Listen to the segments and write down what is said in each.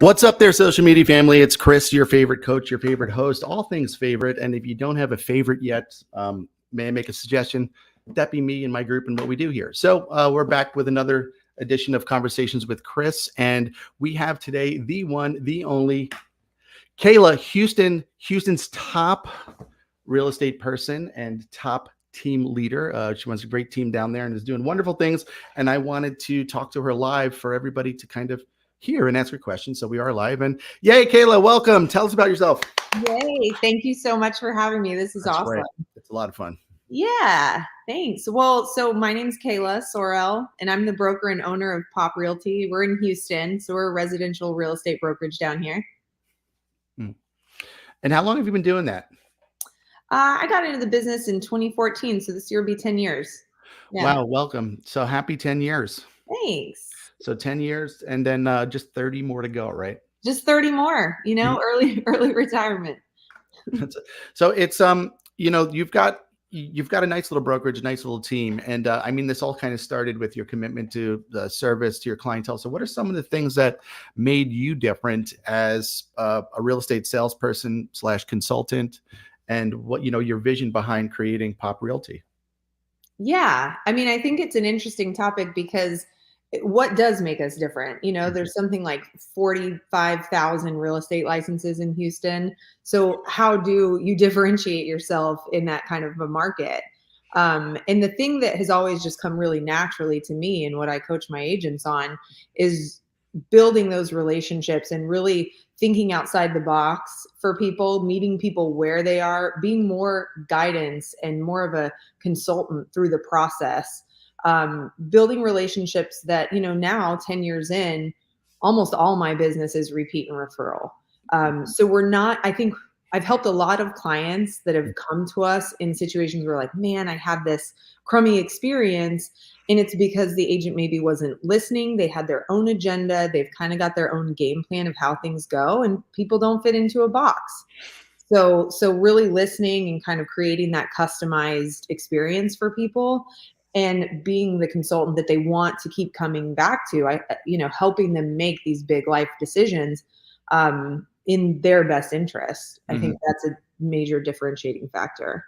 What's up there, social media family? It's Chris, your favorite coach, your favorite host, all things favorite. And if you don't have a favorite yet, may I make a suggestion? That be me and my group and what we do here. So we're back with another edition of Conversations with Chris. And we have today the one, the only Kayla, Houston's top real estate person and top team leader. She runs a great team down there and is doing wonderful things. And I wanted to talk to her live for everybody to kind of hear and answer questions. So we are live. And yay, Kayla, welcome. Tell us about yourself. Yay. Thank you so much for having me. This is That's awesome. Right. It's a lot of fun. Yeah, thanks. Well, so my name's Kayla Sorrell, and I'm the broker and owner of Pop Realty. We're in Houston, so we're a residential real estate brokerage down here. And how long have you been doing that? I got into the business in 2014, so this year will be 10 years. Yeah. Wow, welcome. So happy 10 years. Thanks. So 10 years and then just 30 more to go, right? Just 30 more, early retirement. So it's you've got a nice little brokerage, nice little team. And I mean, this all kind of started with your commitment to the service, to your clientele. So what are some of the things that made you different as a real estate salesperson / consultant, and what, your vision behind creating Pop Realty? Yeah. I mean, I think it's an interesting topic because what does make us different? There's something like 45,000 real estate licenses in Houston. So how do you differentiate yourself in that kind of a market? And the thing that has always just come really naturally to me and what I coach my agents on is building those relationships and really thinking outside the box for people, meeting people where they are, being more guidance and more of a consultant through the process. Building relationships that, now 10 years in, almost all my business is repeat and referral. So I think I've helped a lot of clients that have come to us in situations where like, man, I had this crummy experience. And it's because the agent maybe wasn't listening. They had their own agenda. They've kind of got their own game plan of how things go, and people don't fit into a box. So really listening and kind of creating that customized experience for people and being the consultant that they want to keep coming back to, helping them make these big life decisions in their best interest. I think that's a major differentiating factor.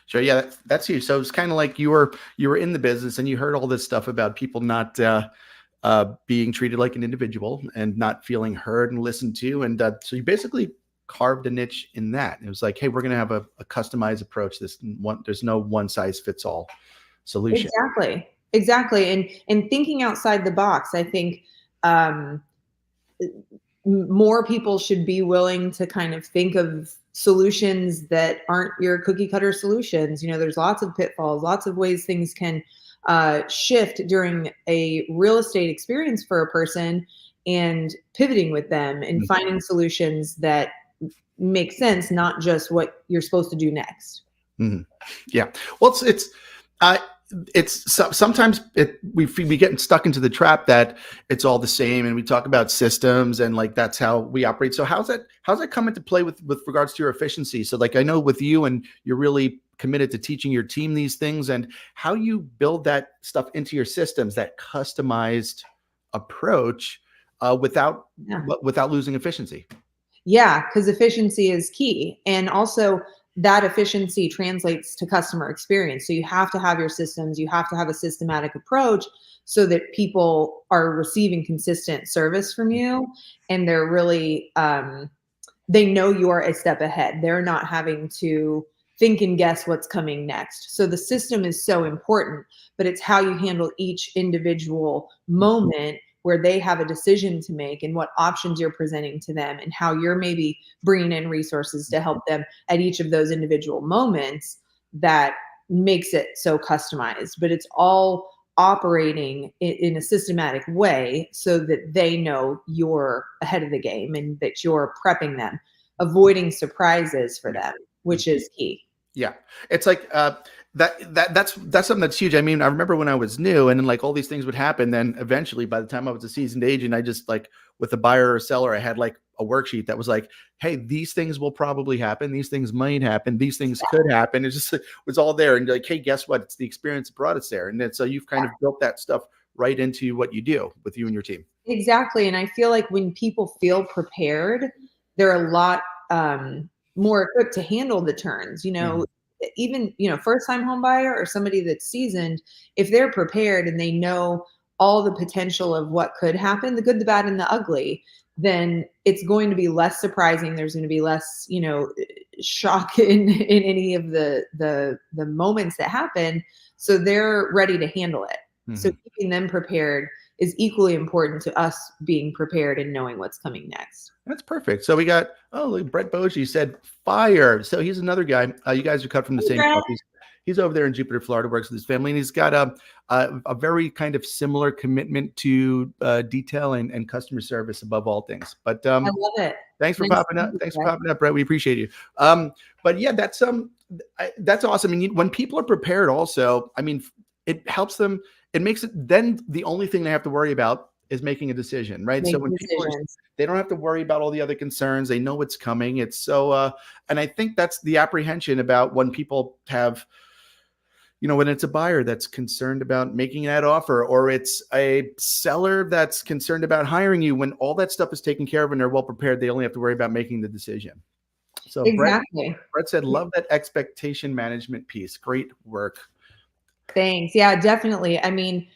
Sure. Yeah, that's you. So it's kind of like you were in the business and you heard all this stuff about people not being treated like an individual and not feeling heard and listened to. And so you basically carved a niche in that. It was like, hey, we're going to have a customized approach. There's no one size fits all solution. Exactly. And thinking outside the box, I think more people should be willing to kind of think of solutions that aren't your cookie cutter solutions. There's lots of pitfalls, lots of ways things can shift during a real estate experience for a person, and pivoting with them and finding solutions that make sense, not just what you're supposed to do next. Yeah. Well, sometimes we get stuck into the trap that it's all the same, and we talk about systems and like that's how we operate. So how's that come into play with regards to your efficiency? So like I know with you, and you're really committed to teaching your team these things, and how you build that stuff into your systems, that customized approach without losing efficiency. Yeah, because efficiency is key, and also that efficiency translates to customer experience. So you have to have your systems, you have to have a systematic approach so that people are receiving consistent service from you, and they're really, they know you're a step ahead. They're not having to think and guess what's coming next. So the system is so important, but it's how you handle each individual moment where they have a decision to make and what options you're presenting to them and how you're maybe bringing in resources to help them at each of those individual moments that makes it so customized. But it's all operating in a systematic way so that they know you're ahead of the game and that you're prepping them, avoiding surprises for them, which is key. Yeah. It's like that's something that's huge. I mean, I remember when I was new and then like all these things would happen. Then eventually by the time I was a seasoned agent, I just like with a buyer or seller, I had like a worksheet that was like, hey, these things will probably happen. These things might happen. These things could happen. It just was all there. And like, hey, guess what? It's the experience that brought us there. And then so you've kind of built that stuff right into what you do with you and your team. Exactly. And I feel like when people feel prepared, they're a lot more equipped to handle the turns. Mhm. Even, first time home buyer or somebody that's seasoned, if they're prepared and they know all the potential of what could happen, the good, the bad, and the ugly, then it's going to be less surprising. There's going to be less, shock in any of the moments that happen. So they're ready to handle it. So Mhm. keeping them prepared is equally important to us being prepared and knowing what's coming next. That's perfect. So we got, look, Brett Boji said fire. So he's another guy. You guys are cut from the Hey, same Brett. cloth. He's over there in Jupiter, Florida, works with his family, and he's got a very kind of similar commitment to detail and customer service above all things. But I love it. thanks for Nice to popping meet up. you, Thanks for Brett. popping up, Brett. We appreciate you. But yeah, that's awesome. And when people are prepared, also, I mean, it helps them. It makes it then the only thing they have to worry about is making a decision, right? So Make when people are, decisions. they don't have to worry about all the other concerns. They know what's coming. It's so, and I think that's the apprehension about when people have, when it's a buyer that's concerned about making that offer, or it's a seller that's concerned about hiring you. When all that stuff is taken care of and they're well prepared, they only have to worry about making the decision. So Exactly. Brett said, love that expectation management piece. Great work. Thanks. Yeah, definitely. I mean,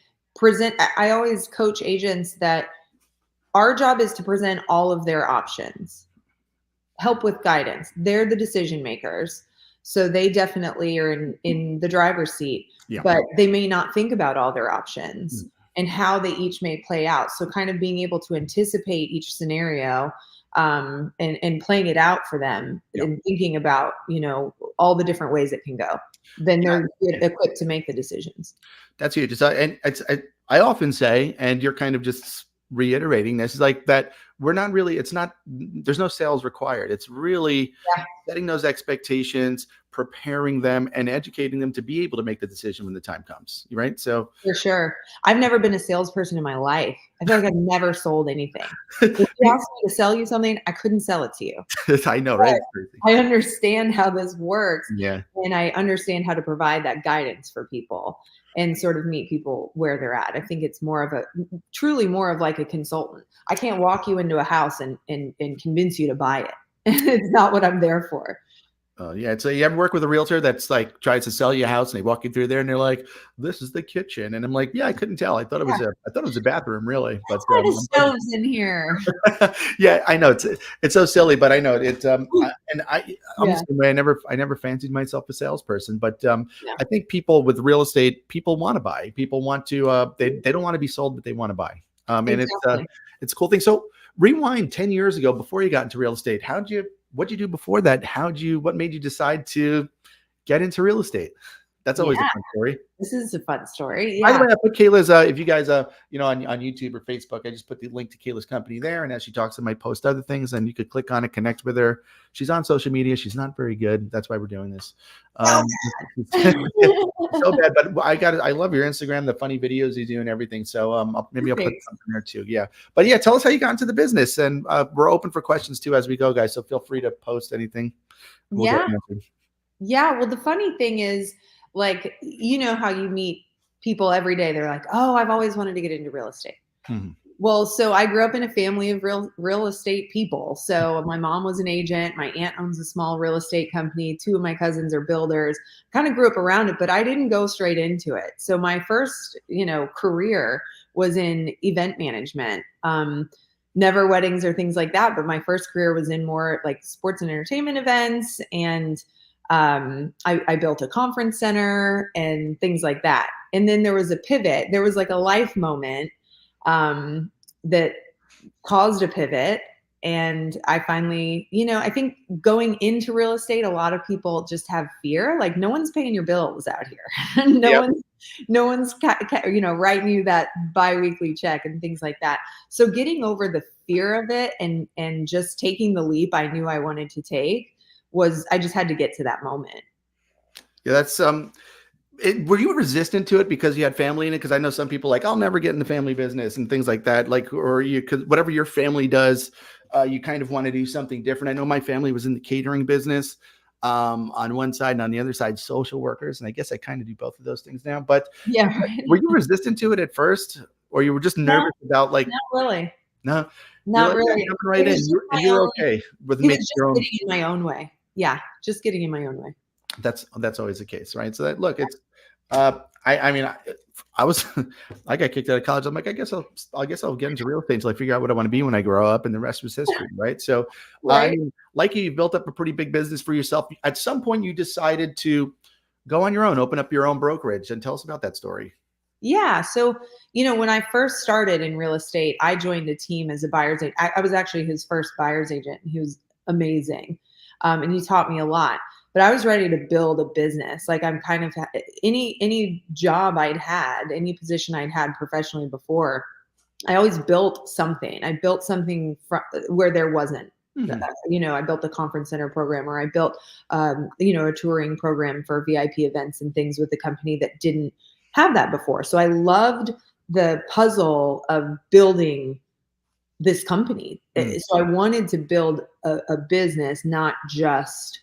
I always coach agents that our job is to present all of their options, help with guidance. They're the decision makers. So they definitely are in the driver's seat, Yeah. but they may not think about all their options Mm. and how they each may play out. So kind of being able to anticipate each scenario, and playing it out for them Yeah. and thinking about, all the different ways it can go. Then they're good, equipped to make the decisions. That's huge. And I often say, and you're kind of just reiterating this, is like that we're not really, there's no sales required. It's really Yeah. setting those expectations, preparing them, and educating them to be able to make the decision when the time comes. Right. So For sure. I've never been a salesperson in my life. I feel like I've never sold anything. If you asked me to sell you something, I couldn't sell it to you. I know, right? But It's crazy. I understand how this works, Yeah. and I understand how to provide that guidance for people and sort of meet people where they're at. I think it's truly more of like a consultant. I can't walk you into a house and convince you to buy it. It's not what I'm there for. Yeah. So you ever work with a realtor that's like tries to sell you a house and they walk you through there and they're like, "This is the kitchen," and I'm like, "Yeah, I couldn't tell. Yeah. I thought it was a bathroom, really." But Why the I'm glad stoves in here? yeah, I know it's so silly, but I know it. I'm the Yeah. same way. I never fancied myself a salesperson, but Yeah. I think people with real estate, people want to buy. People want to. They don't want to be sold, but they want to buy. And Exactly. it's a cool thing. So rewind 10 years ago before you got into real estate. What'd you do before that? What made you decide to get into real estate? That's always a Yeah. fun story. This is a fun story. By the Yeah. way, I put Kayla's, if you guys, on YouTube or Facebook, I just put the link to Kayla's company there. And as she talks, I might post other things and you could click on it, connect with her. She's on social media. She's not very good. That's why we're doing this. So So bad, but I love your Instagram, the funny videos you do and everything. So, maybe I'll put Thanks. something there too. Yeah. But yeah, tell us how you got into the business, and we're open for questions too as we go, guys. So feel free to post anything. We'll get Yeah. answered. Yeah. Well, the funny thing is, like, how you meet people every day. They're like, "Oh, I've always wanted to get into real estate." Mhm. Well, so I grew up in a family of real estate people. So my mom was an agent. My aunt owns a small real estate company. Two of my cousins are builders. Kind of grew up around it, but I didn't go straight into it. So my first, career was in event management. Never weddings or things like that, but my first career was in more like sports and entertainment events, and I built a conference center and things like that. And then there was a pivot. There was like a life moment, that caused a pivot. And I finally, I think going into real estate, a lot of people just have fear. Like, no one's paying your bills out here. no Yep. one's, no one's, writing you that biweekly check and things like that. So getting over the fear of it and just taking the leap I knew I wanted to take I just had to get to that moment. Yeah, that's were you resistant to it because you had family in it? Because I know some people like, I'll never get in the family business and things like that. Like, or because whatever your family does, you kind of want to do something different. I know my family was in the catering business on one side, and on the other side, social workers. And I guess I kind of do both of those things now. But Yeah. were Right. you resistant to it at first? or you were just No, nervous about like, not really. no, you're Not like, yeah, really. jumping It right was in, just and my you're own okay with it was making just your own. getting in my own way. Yeah, just getting in my own way. That's always the case, right? So that look, it's I mean I was I got kicked out of college. I'm like, I guess I'll get into real estate until I figure out what I want to be when I grow up, and the rest was history, right? So I Right? mean, like you built up a pretty big business for yourself. At some point, you decided to go on your own, open up your own brokerage, and tell us about that story. Yeah. So, when I first started in real estate, I joined a team as a buyer's agent. I was actually his first buyer's agent. He was amazing. And he taught me a lot. But I was ready to build a business. Like I'm kind of any job I'd had, any position I'd had professionally before, I always built something. I built something where there wasn't. Mhm. I built a conference center program, or I built, a touring program for VIP events and things with the company that didn't have that before. So I loved the puzzle of building this company. Mm. So I wanted to build a business, not just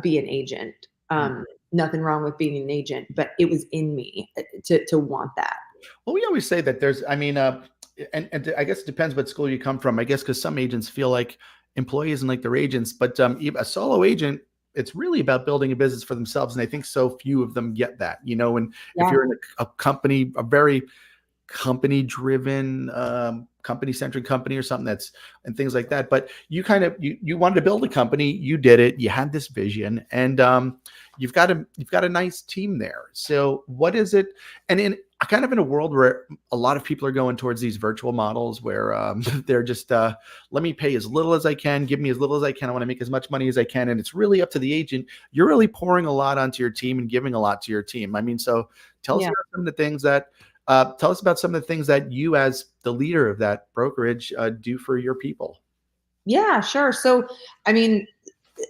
be an agent. Mm. Nothing wrong with being an agent, but it was in me to want that. Well, we always say that there's, I mean, and I guess it depends what school you come from. I guess because some agents feel like employees and like they're agents, but a solo agent, it's really about building a business for themselves. And I think so few of them get that, and if Yeah. you're in a company, a very company driven, company centric company or something and things like that. But you wanted to build a company, you did it, you had this vision, and you've got a nice team there. So what is it? And in kind of in a world where a lot of people are going towards these virtual models where they're just let me pay as little as I can, give me as little as I can, I want to make as much money as I can, and it's really up to the agent. You're really pouring a lot onto your team and giving a lot to your team. I mean, so tell us Yeah. about some of the things that tell us about some of the things that you, as the leader of that brokerage, do for your people. Yeah, sure. So, I mean,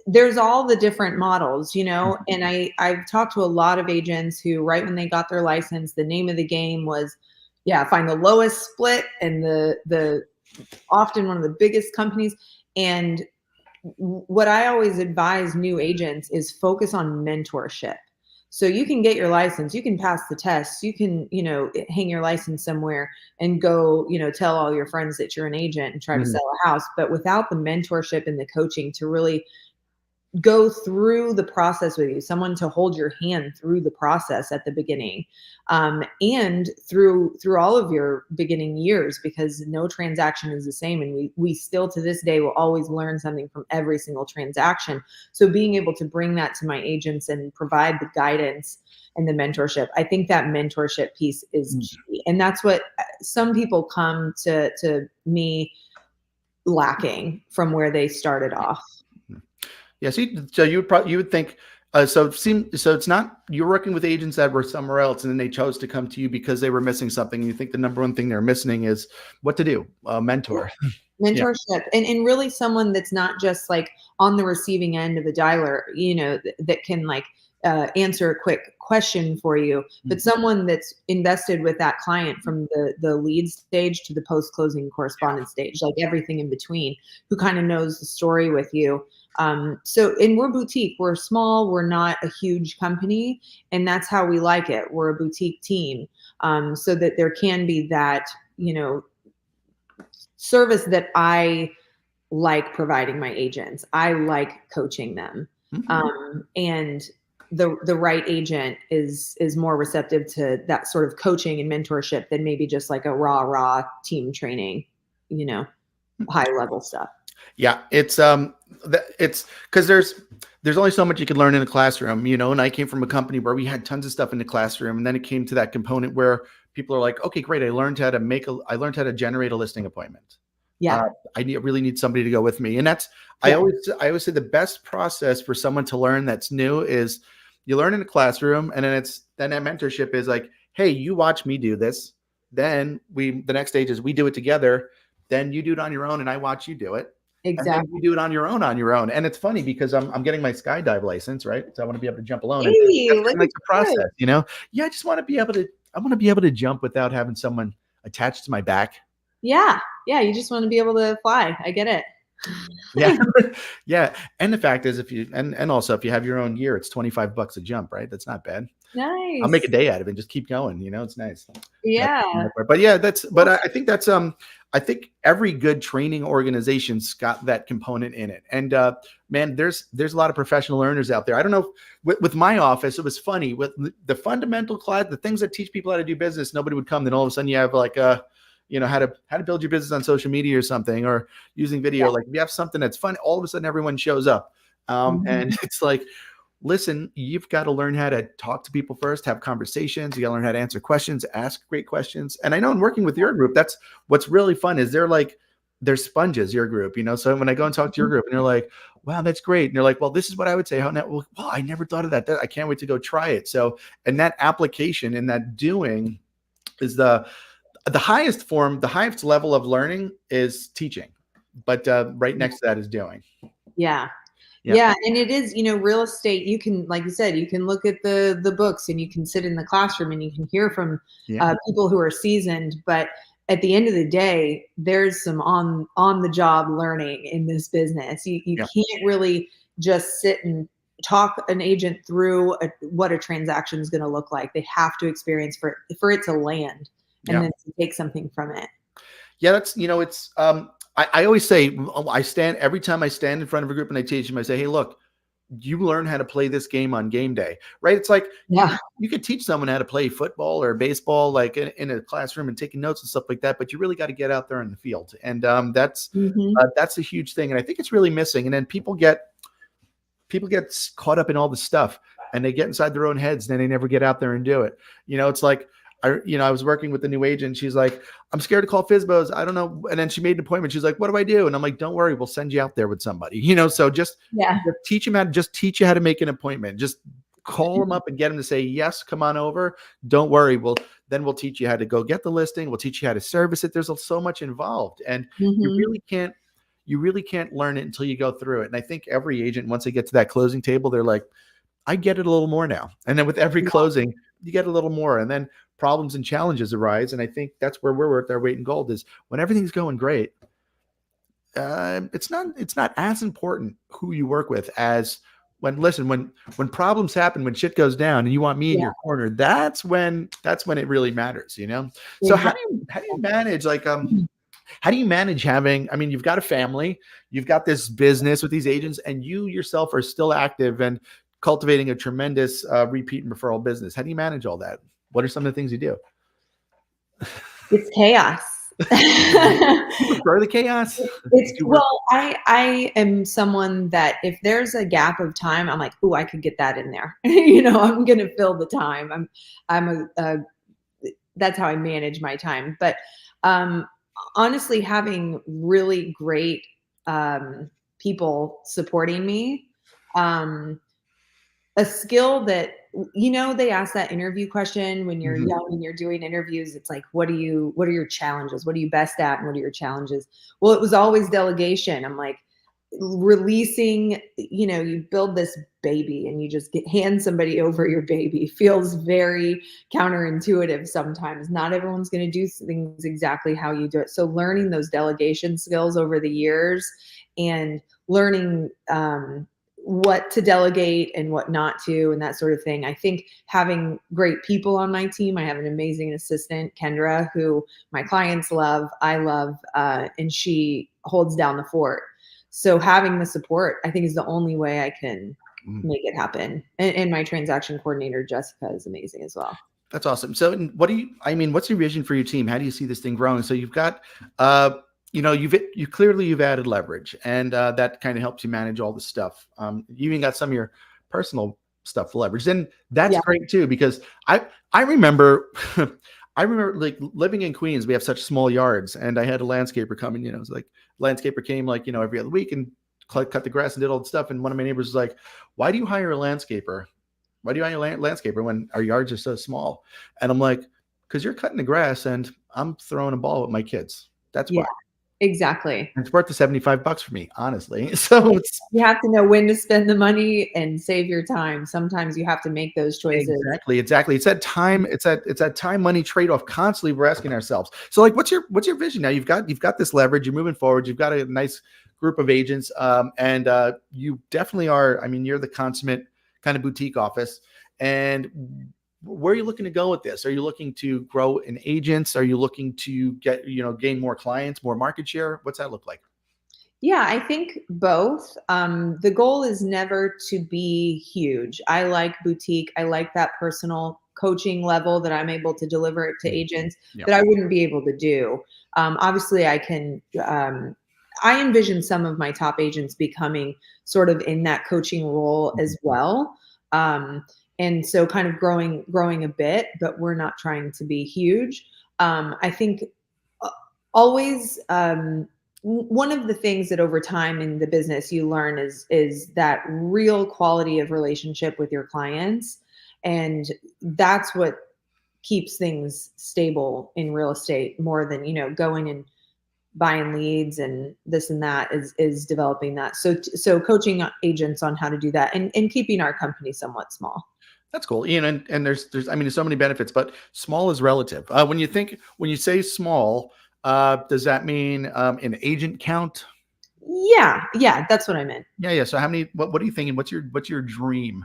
there's all the different models, and I've talked to a lot of agents who, right when they got their license, the name of the game was, yeah, find the lowest split and the often one of the biggest companies. And what I always advise new agents is focus on mentorship. So you can get your license, you can pass the tests, you can, hang your license somewhere and go, tell all your friends that you're an agent and try to Mhm. sell a house. But without the mentorship and the coaching to really go through the process with you, someone to hold your hand through the process at the beginning, and through all of your beginning years, because no transaction is the same, and we still to this day will always learn something from every single transaction. So being able to bring that to my agents and provide the guidance and the mentorship, I think that mentorship piece is key, and that's what some people come to me lacking from where they started off. Yeah, so you would think so it's not you're working with agents that were somewhere else and then they chose to come to you because they were missing something. You think the number one thing they're missing is what to do, a mentor. Yeah. Mentorship, and really someone that's not just like on the receiving end of the dialer, that can like answer a quick question for you, but someone that's invested with that client from the lead stage to the post closing correspondence stage, like everything in between, who kind of knows the story with you. And we're boutique, we're small, we're not a huge company, and that's how we like it. We're a boutique team, so that there can be that, service that I like providing my agents. I like coaching them. Mhm. And the right agent is more receptive to that sort of coaching and mentorship than maybe just like a raw team training, you know, high level stuff. Yeah, it's because there's only so much you can learn in a classroom, and I came from a company where we had tons of stuff in the classroom, and then it came to that component where people are like, okay, great, I learned how to generate a listing appointment. Yeah. Uh, really need somebody to go with me, and that's Yeah. I always say the best process for someone to learn that's new is you learn in a classroom, and then that mentorship is like, hey, you watch me do this, then the next stage is we do it together, then you do it on your own, and I watch you do it. And then Exactly. you do it on your own. And it's funny because I'm getting my skydive license, right? So I want to be able to jump alone. And Hey, that's look kind of at like the you. process. Yeah, I want to be able to jump without having someone attached to my back. Yeah. Yeah. You just want to be able to fly. I get it. Yeah. Yeah. And the fact is, if you, and also if you have your own gear, it's $25 a jump, right? That's not bad. I'll make a Nice. day out of it and just keep going. It's nice. Yeah. But yeah, but I think that's, I think every good training organization's got that component in it. And, man, there's a lot of professional learners out there. I don't know, with my office, it was funny with the fundamental class, the things that teach people how to do business, nobody would come. Then all of a sudden you have like how to build your business on social media or something, or using video. Yeah. Like if you have something that's fun, all of a sudden everyone shows up. And Mhm. it's like, listen, you've got to learn how to talk to people first, have conversations. You got to learn how to answer questions, ask great questions. And I know in working with your group, that's what's really fun is they're sponges, your group, So when I go and talk to your group and you're like, wow, that's great. And you're like, well, this is what I would say. How now? Well, wow, I never thought of that. I can't wait to go try it. So, and that application and that doing is the highest form, the highest level of learning is teaching. But right next to that is doing. Yeah. Yeah. Yeah, and it is, real estate, you can, like you said, you can look at the books and you can sit in the classroom and you can hear from Yeah. people who are seasoned, but at the end of the day, there's some on the job learning in this business. You Yeah. can't really just sit and talk an agent through what a transaction is going to look like. They have to experience for it to land and Yeah. then to take something from it. Yeah, that's it's I always say every time I stand in front of a group and I teach them, I say, hey, look, you learn how to play this game on game day, right? It's like Yeah. you could teach someone how to play football or baseball, like in a classroom and taking notes and stuff like that, but you really got to get out there in the field, and that's Hmm. a huge thing, and I think it's really missing. And then people get caught up in all the stuff, and they get inside their own heads, and then they never get out there and do it. It's like I was working with the new agent. She's like, I'm scared to call FSBOs. I don't know. And then she made an appointment. She's like, what do I do? And I'm like, don't worry. We'll send you out there with somebody, so just Yeah. teach you how to make an appointment. Just call them up and get them to say, yes, come on over. Don't worry. We'll teach you how to go get the listing. We'll teach you how to service it. There's so much involved, and you Hmm. really can't learn it until you go through it. And I think every agent, once they get to that closing table, they're like, I get it a little more now. And then with every closing, you get a little more. And then problems and challenges arise. And I think that's where we're at our weight in gold is when everything's going great. It's not as important who you work with as when problems happen, when shit goes down and you want me in Yeah. your corner, that's when it really matters, So Exactly. how do you manage how do you manage having, I mean, you've got a family, you've got this business with these agents, and you yourself are still active and cultivating a tremendous repeat and referral business. How do you manage all that? What are some of the things you do? It's chaos. You prefer the chaos? Well, I am someone that if there's a gap of time, I'm like, oh, I could get that in there. I'm going to fill the time. I'm that's how I manage my time. But honestly, having really great people supporting me, a skill that they ask that interview question when you're Mhm. young and you're doing interviews. It's like, what are your challenges? What are you best at? And what are your challenges? Well, it was always delegation. I'm like, releasing, you build this baby and you just hand somebody over your baby. Feels very counterintuitive sometimes. Not everyone's going to do things exactly how you do it. So learning those delegation skills over the years and learning what to delegate and what not to, and that sort of thing. I think having great people on my team, I have an amazing assistant, Kendra, who my clients love, I love, and she holds down the fort. So having the support, I think, is the only way I can make it happen. And my transaction coordinator, Jessica, is amazing as well. That's awesome. So what's your vision for your team? How do you see this thing growing? So you've got, you've added leverage, and that kind of helps you manage all the stuff. You even got some of your personal stuff leveraged, and that's great too, because I remember, I remember like living in Queens, we have such small yards, and I had a landscaper come in, it was like landscaper came like, every other week and cut the grass and did all the stuff. And one of my neighbors was like, why do you hire a landscaper? Why do you hire a landscaper when our yards are so small? And I'm like, because you're cutting the grass and I'm throwing a ball with my kids. That's why. Exactly. And it's worth the $75 for me, honestly. So you have to know when to spend the money and save your time. Sometimes you have to make those choices. Exactly. It's that time. It's that time money trade off. Constantly, we're asking ourselves. So, like, what's your vision now? You've got this leverage. You're moving forward. You've got a nice group of agents, and you definitely are. I mean, you're the consummate kind of boutique office. And where are you looking to go with this? Are you looking to grow in agents? Are you looking to get, gain more clients, more market share? What's that look like? Yeah, I think both. The goal is never to be huge. I like boutique. I like that personal coaching level that I'm able to deliver it to agents Yeah. that I wouldn't be able to do. Obviously, I can. I envision some of my top agents becoming sort of in that coaching role as well. And so kind of growing a bit, but we're not trying to be huge. I think uh, always one of the things that over time in the business you learn is that real quality of relationship with your clients, and that's what keeps things stable in real estate more than going and buying leads and this and that is developing that. So coaching agents on how to do that and keeping our company somewhat small. That's cool. And I mean, there's so many benefits, but small is relative. When you say small, does that mean an agent count? Yeah, that's what I meant. Yeah, yeah. So what are you thinking? What's your dream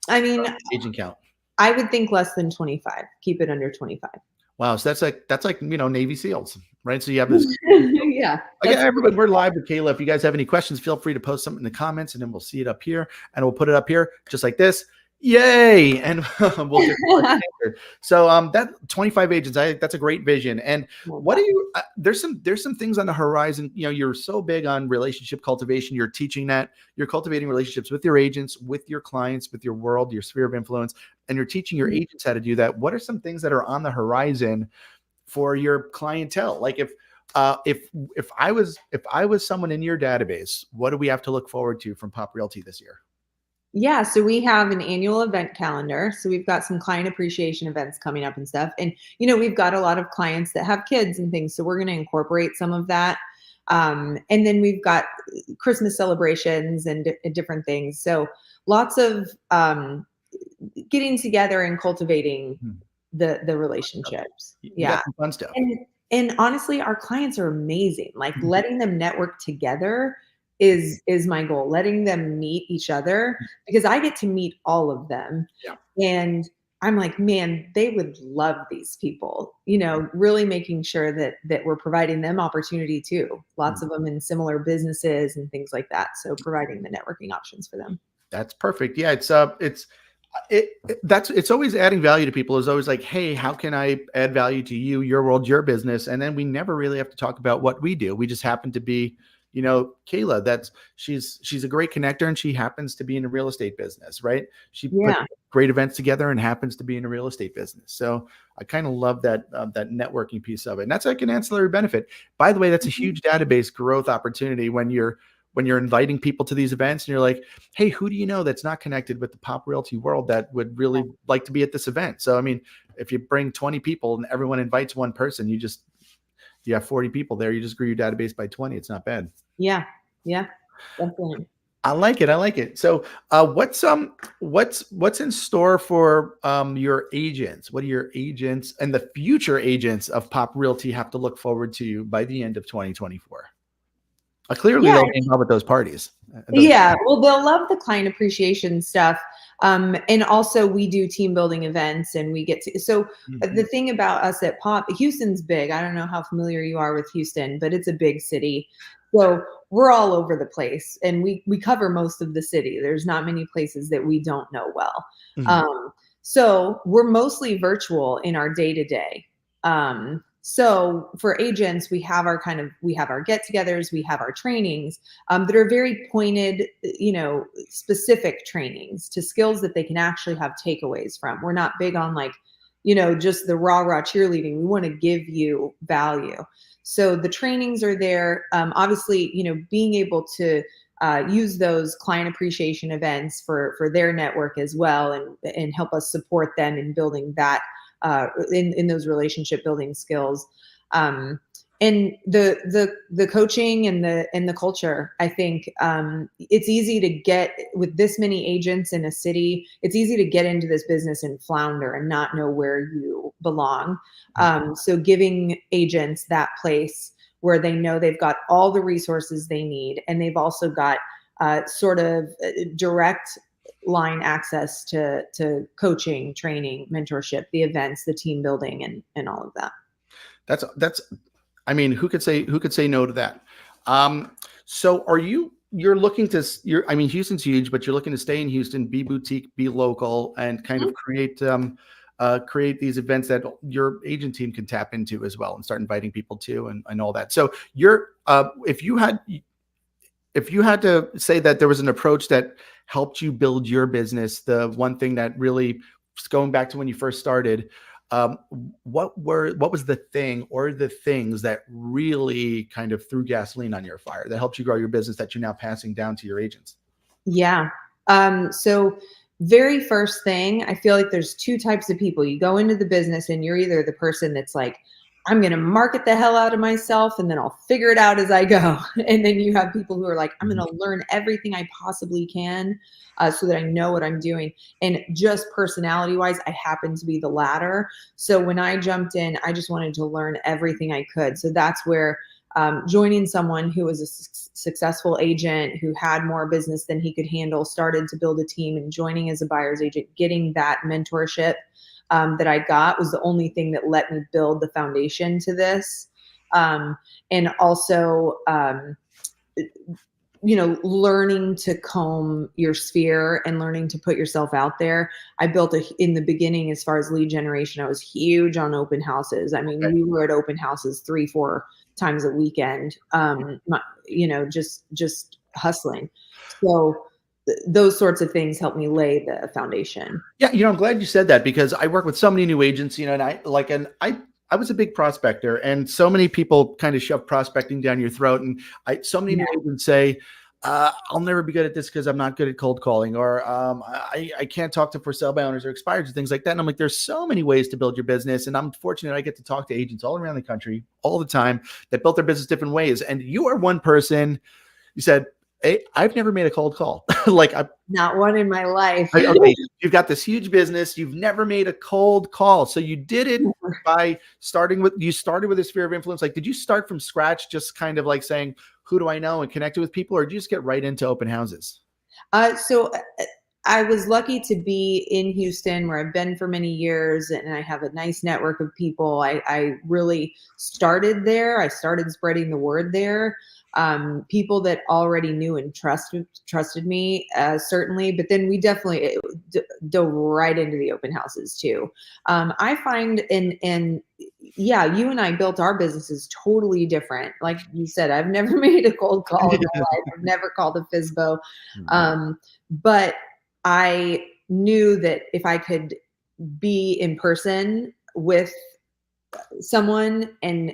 I mean, agent count? I would think less than 25. Keep it under 25. Wow. So that's like Navy SEALs, right? So you have this. Yeah. Again, everybody, we're live with Kayla. If you guys have any questions, feel free to post something in the comments, and then we'll see it up here, and we'll put it up here just like this. Yay! And we'll get answered. So that 25 agents, that's a great vision. And what do you? There's some things on the horizon. You're so big on relationship cultivation. You're teaching that. You're cultivating relationships with your agents, with your clients, with your world, your sphere of influence, and you're teaching your agents how to do that. What are some things that are on the horizon for your clientele? Like if I was someone in your database, what do we have to look forward to from Pop Realty this year? Yeah, so we have an annual event calendar. So we've got some client appreciation events coming up and stuff. And we've got a lot of clients that have kids and things, so we're going to incorporate some of that. And then we've got Christmas celebrations and different things. So lots of getting together and cultivating the relationships. You got some fun stuff. And honestly, our clients are amazing. Like letting them network together is my goal. Letting them meet each other, because I get to meet all of them. Yeah. And I'm like, man, they would love these people, really making sure that we're providing them opportunity too. Lots of them in similar businesses and things like that. So providing the networking options for them. That's perfect. Yeah, it's always adding value to people. Is always like, hey, how can I add value to you, your world, your business? And then we never really have to talk about what we do. We just happen to be, Kayla, she's a great connector, and she happens to be in the real estate business, right? She puts great events together and happens to be in a real estate business. So I kind of love that networking piece of it. And that's like an ancillary benefit. By the way, that's a huge database growth opportunity when you're inviting people to these events and you're like, hey, who do you know that's not connected with the Pop Realty world that would really like to be at this event? So, I mean, if you bring 20 people and everyone invites one person, you have 40 people there. You just grew your database by 20. It's not bad. Yeah. Definitely. I like it. So what's in store for your agents? What do your agents and the future agents of Pop Realty have to look forward to by the end of 2024? Clearly, they'll be involved with those parties. Well, they'll love the client appreciation stuff. And also we do team building events, and we get to, so the thing about us at Pop, Houston's big. I don't know how familiar you are with Houston, but it's a big city. So we're all over the place, and we cover most of the city. There's not many places that we don't know well. So we're mostly virtual in our day-to-day. So for agents, we have our get-togethers, we have our trainings that are very pointed, specific trainings to skills that they can actually have takeaways from. We're not big on just the rah cheerleading. We want to give you value. So the trainings are there. Obviously, being able to use those client appreciation events for their network as well, and help us support them in building that in those relationship building skills, and the coaching and the culture. I think it's easy to get, with this many agents in a city, it's easy to get into this business and flounder and not know where you belong. So giving agents that place where they know they've got all the resources they need, and they've also got sort of direct line access to coaching, training, mentorship, the events, the team building, and all of that. That's I mean, who could say no to that? So you're looking to I mean, Houston's huge, but you're looking to stay in Houston, be boutique, be local, and kind of create these events that your agent team can tap into as well and start inviting people to and all that. So if you had to say that there was an approach that helped you build your business, the one thing that really, going back to when you first started, what was the thing or the things that really kind of threw gasoline on your fire that helped you grow your business that you're now passing down to your agents? Yeah. So very first thing, I feel like there's two types of people. You go into the business and you're either the person that's like, I'm going to market the hell out of myself and then I'll figure it out as I go. And then you have people who are like, I'm going to learn everything I possibly can so that I know what I'm doing. And just personality wise, I happen to be the latter. So when I jumped in, I just wanted to learn everything I could. So that's where joining someone who was a successful agent who had more business than he could handle, started to build a team, and joining as a buyer's agent, getting that mentorship that I got was the only thing that let me build the foundation to this. And also, learning to comb your sphere and learning to put yourself out there. I built in the beginning, as far as lead generation, I was huge on open houses. I mean, we were at open houses 3-4 times a weekend, just hustling. So those sorts of things helped me lay the foundation. Yeah, I'm glad you said that because I work with so many new agents, and I was a big prospector, and so many people kind of shove prospecting down your throat, and so many new agents say, I'll never be good at this because I'm not good at cold calling, or I can't talk to for sale by owners or expireds and things like that. And I'm like, there's so many ways to build your business. And I'm fortunate I get to talk to agents all around the country all the time that built their business different ways. And you are one person. You said, hey, I've never made a cold call. Not one in my life. Okay, you've got this huge business. You've never made a cold call. So you did it by started with a sphere of influence. Like, did you start from scratch, just kind of like saying, who do I know, and connected with people, or did you just get right into open houses? So I was lucky to be in Houston, where I've been for many years, and I have a nice network of people. I really started there. I started spreading the word there. People that already knew and trusted me, certainly, but then we definitely dove right into the open houses too. I find, and yeah, you and I built our businesses totally different. Like you said, I've never made a cold call in my life. I've never called a FISBO. But I knew that if I could be in person with someone and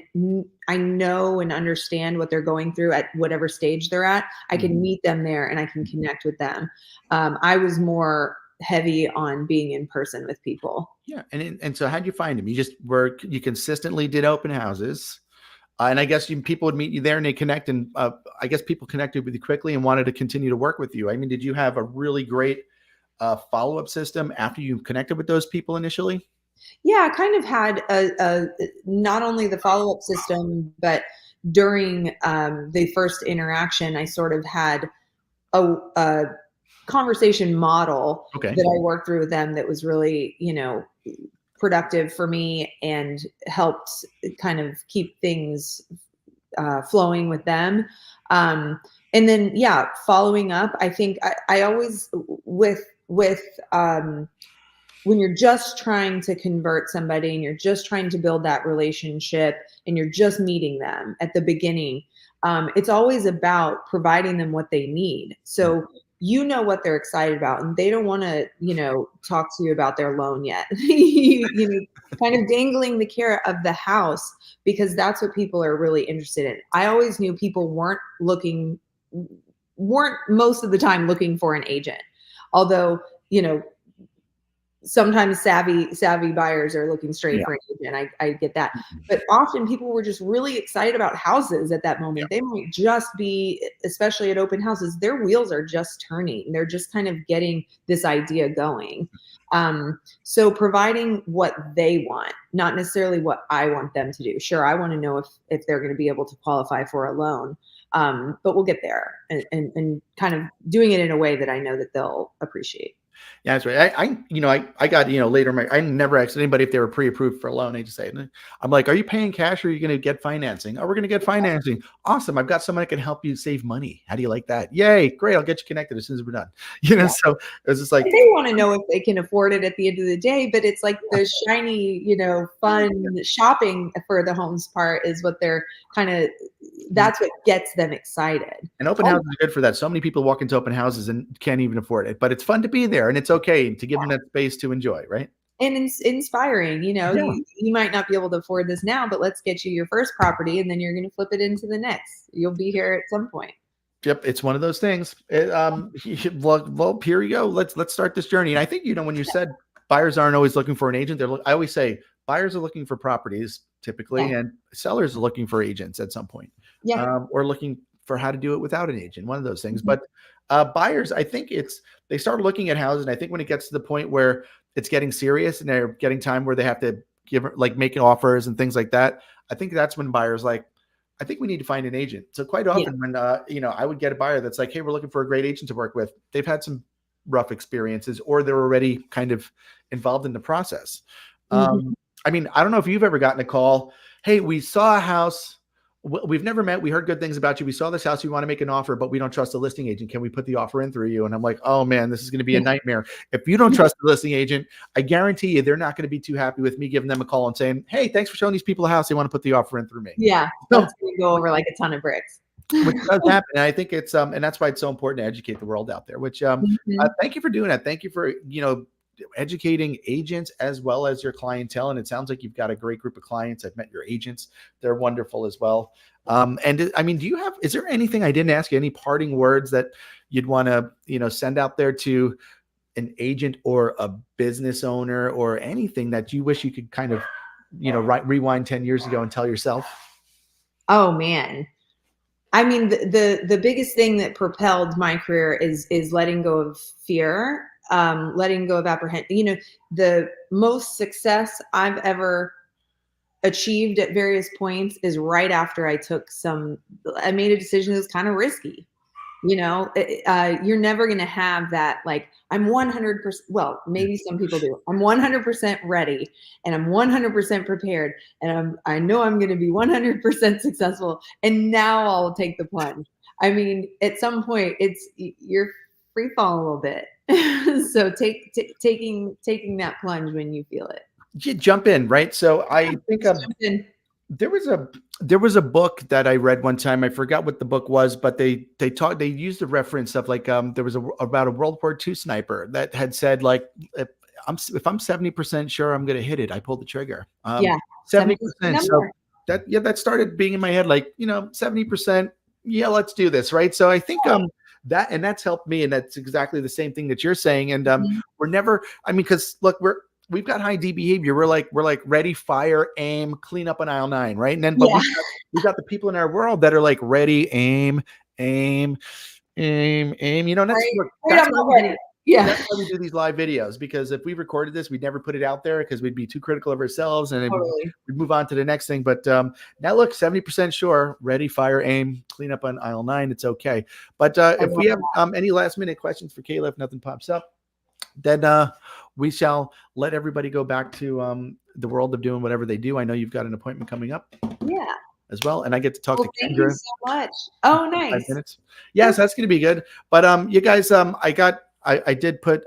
I know and understand what they're going through at whatever stage they're at, I can meet them there and I can connect with them. I was more heavy on being in person with people. Yeah. And so how'd you find them? You consistently did open houses. And I guess people would meet you there and they connect. And I guess people connected with you quickly and wanted to continue to work with you. I mean, did you have a really great follow-up system after you connected with those people initially? Yeah, I kind of had a not only the follow-up system, but during the first interaction, I sort of had a conversation model that I worked through with them that was really, productive for me and helped kind of keep things flowing with them. And then, yeah, following up, I think I always with when you're just trying to convert somebody and you're just trying to build that relationship and you're just meeting them at the beginning, it's always about providing them what they need. So you know what they're excited about, and they don't want to, talk to you about their loan yet. Kind of dangling the carrot of the house, because that's what people are really interested in. I always knew people weren't most of the time looking for an agent, although, sometimes savvy buyers are looking straight for an agent. I get that. But often people were just really excited about houses at that moment. They might just be, especially at open houses, their wheels are just turning. They're just kind of getting this idea going. So providing what they want, not necessarily what I want them to do. Sure, I want to know if they're going to be able to qualify for a loan, but we'll get there, and kind of doing it in a way that I know that they'll appreciate. Yeah, that's right. I got, later, I never asked anybody if they were pre-approved for a loan. I just say, I'm like, are you paying cash or are you going to get financing? Oh, we're going to get financing. Awesome. I've got someone that can help you save money. How do you like that? Yay. Great. I'll get you connected as soon as we're done. Yeah. So it was just like, they want to know if they can afford it at the end of the day, but it's like the shiny, fun shopping for the homes part is what they're that's what gets them excited. and open houses are good for that. So many people walk into open houses and can't even afford it, but it's fun to be there and it's okay to give them that space to enjoy, right? And inspiring, you might not be able to afford this now, but let's get you your first property and then you're going to flip it into the next. You'll be here at some point. Yep, it's one of those things. Well, here we go. Let's start this journey. And I think when you said buyers aren't always looking for an agent, I always say buyers are looking for properties typically, and sellers are looking for agents at some point, or looking for how to do it without an agent. One of those things. But buyers, I think they start looking at houses, and I think when it gets to the point where it's getting serious and they're getting time where they have to making offers and things like that, I think that's when buyers I think we need to find an agent. So quite often when, I would get a buyer that's like, hey, we're looking for a great agent to work with. They've had some rough experiences or they're already kind of involved in the process. I mean, I don't know if you've ever gotten a call. Hey, we saw a house. We've never met. We heard good things about you. We saw this house. We want to make an offer, but we don't trust the listing agent. Can we put the offer in through you? And I'm like, oh man, this is going to be a nightmare. If you don't trust the listing agent, I guarantee you they're not going to be too happy with me giving them a call and saying, hey, thanks for showing these people a house. They want to put the offer in through me. Yeah. That's going to go over like a ton of bricks. Which does happen. And I think it's, and that's why it's so important to educate the world out there, which, thank you for doing that. Thank you for, educating agents as well as your clientele. And it sounds like you've got a great group of clients. I've met your agents. They're wonderful as well. And I mean, is there anything I didn't ask you, any parting words that you'd want to, send out there to an agent or a business owner or anything that you wish you could kind of, rewind 10 years ago and tell yourself? Oh man. I mean, the biggest thing that propelled my career is letting go of fear, letting go of apprehension. The most success I've ever achieved at various points is right after I made a decision that was kind of risky. You're never going to have that. Like I'm 100%. Well, maybe some people do. I'm 100% ready and I'm 100% prepared. And I know I'm going to be 100% successful. And now I'll take the plunge. I mean, at some point you're free falling a little bit. So taking that plunge when you feel it. You jump in, right? So I think there was a book that I read one time. I forgot what the book was, but they used the reference of there was about a World War II sniper that had said if I'm 70% sure I'm going to hit it, I pull the trigger. 70%. So that started being in my head, 70%. Yeah, let's do this. Right. So I think, that's helped me. And that's exactly the same thing that you're saying. And we're never, because look, we've got high D behavior. We're like ready, fire, aim, clean up on aisle 9, right? And then we've got the people in our world that are like ready, aim. That's why we do these live videos, because if we recorded this, we'd never put it out there because we'd be too critical of ourselves and we'd move on to the next thing. But now look, 70% sure, ready, fire, aim, clean up on aisle 9. It's okay. But if we have any last minute questions for Kayla, if nothing pops up, then we shall let everybody go back to the world of doing whatever they do. I know you've got an appointment coming up. Yeah. As well. And I get to talk to Kendra. Thank you so much. Oh, nice. 5 minutes. Yes, that's going to be good. But you guys, I did put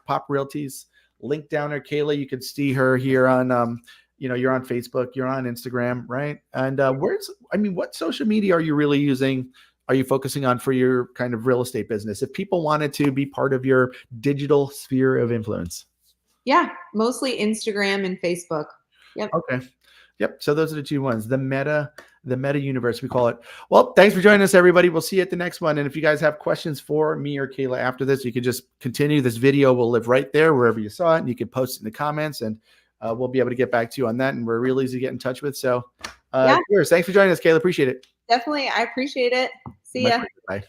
Pop Realty's link down there. Kayla, you can see her here on, you're on Facebook, you're on Instagram, right? And what social media are you really using? Are you focusing on for your kind of real estate business? If people wanted to be part of your digital sphere of influence. Yeah, mostly Instagram and Facebook. Yep. Okay. Yep. So those are the two ones, the meta universe, we call it. Well, thanks for joining us, everybody. We'll see you at the next one. And if you guys have questions for me or Kayla after this, you can just continue. This video will live right there wherever you saw it, and you can post it in the comments, and we'll be able to get back to you on that. And we're real easy to get in touch with. So cheers. Thanks for joining us, Kayla. Appreciate it. Definitely. I appreciate it. See ya. Bye.